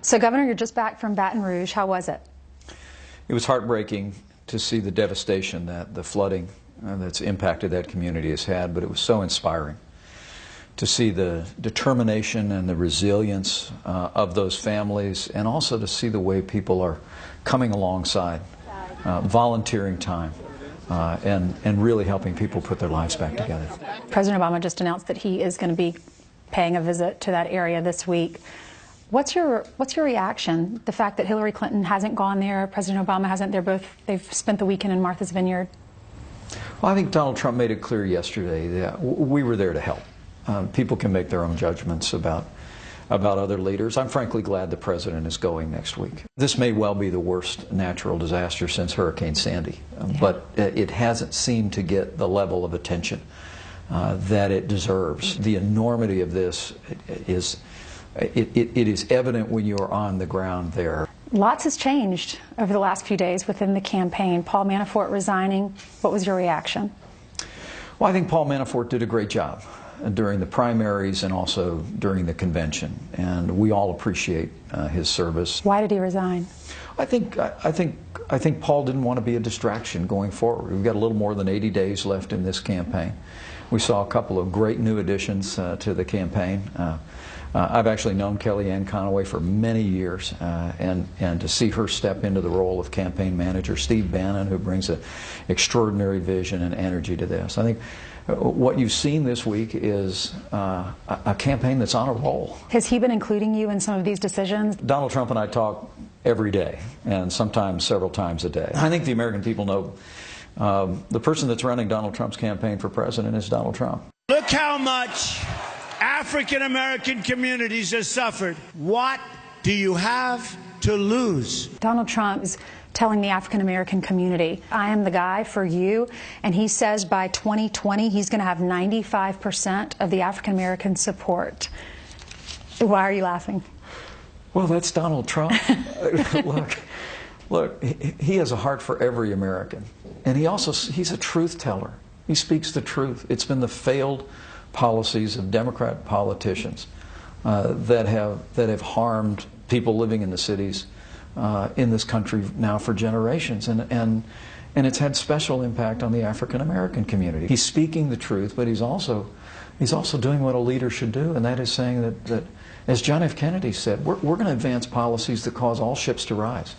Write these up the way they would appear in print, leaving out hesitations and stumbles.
So, Governor, you're just back from Baton Rouge. How was it? It was heartbreaking to see the devastation that the flooding that's impacted that community has had, but it was so inspiring to see the determination and the resilience of those families, and also to see the way people are coming alongside, volunteering time, and really helping people put their lives back together. President Obama just announced that he is going to be paying a visit to that area this week. What's your reaction? The fact that Hillary Clinton hasn't gone there, President Obama hasn't. They've spent the weekend in Martha's Vineyard. Well, I think Donald Trump made it clear yesterday that we were there to help. People can make their own judgments about other leaders. I'm frankly glad the president is going next week. This may well be the worst natural disaster since Hurricane Sandy, but it hasn't seemed to get the level of attention that it deserves. The enormity of this is evident when you're on the ground there. Lots has changed over the last few days within the campaign. Paul Manafort resigning. What was your reaction? Well, I think Paul Manafort did a great job during the primaries and also during the convention, and we all appreciate his service. Why did he resign? I think Paul didn't want to be a distraction going forward. We've got a little more than 80 days left in this campaign. We saw a couple of great new additions to the campaign. I've actually known Kellyanne Conway for many years, and to see her step into the role of campaign manager, Steve Bannon, who brings an extraordinary vision and energy to this. I think what you've seen this week is a campaign that's on a roll. Has he been including you in some of these decisions? Donald Trump and I talk every day, and sometimes several times a day. I think the American people know the person that's running Donald Trump's campaign for president is Donald Trump. Look how much African American communities have suffered. What do you have to lose? Donald Trump is telling the African American community, I am the guy for you, and he says by 2020 he's going to have 95% of the African American support. Why are you laughing? Well, that's Donald Trump. Look, he has a heart for every American, and he's a truth teller. He speaks the truth. It's been the failed policies of Democrat politicians that have harmed people living in the cities in this country now for generations, and it's had special impact on the African American community. He's speaking the truth, but he's also doing what a leader should do, and that is saying that as John F. Kennedy said, we're going to advance policies that cause all ships to rise,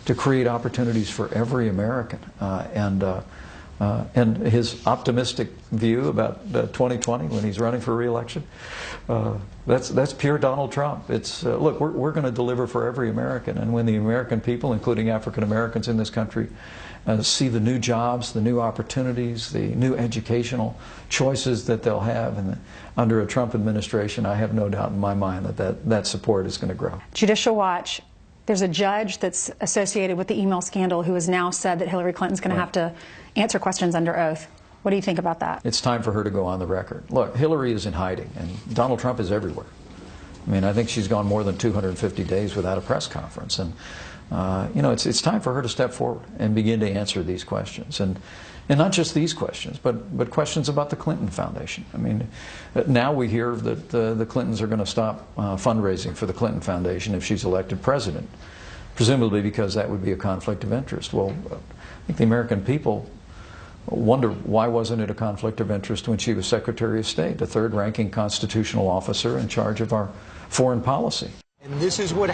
to create opportunities for every American, and his optimistic view about 2020 when he's running for re-election, that's pure Donald Trump. It's look, we're going to deliver for every American, and when the American people, including African Americans in this country, see the new jobs, the new opportunities, the new educational choices that they'll have under a Trump administration, I have no doubt in my mind that support is going to grow. Judicial Watch. There's a judge that's associated with the email scandal who has now said that Hillary Clinton's going to have to answer questions under oath. What do you think about that? It's time for her to go on the record. Look, Hillary is in hiding, and Donald Trump is everywhere. I mean, I think she's gone more than 250 days without a press conference, and you know, it's time for her to step forward and begin to answer these questions, and not just these questions, but questions about the Clinton Foundation. I mean, now we hear that the Clintons are going to stop fundraising for the Clinton Foundation if she's elected president, presumably because that would be a conflict of interest. Well, I think the American people wonder why wasn't it a conflict of interest when she was Secretary of State, the third-ranking constitutional officer in charge of our foreign policy. And this is what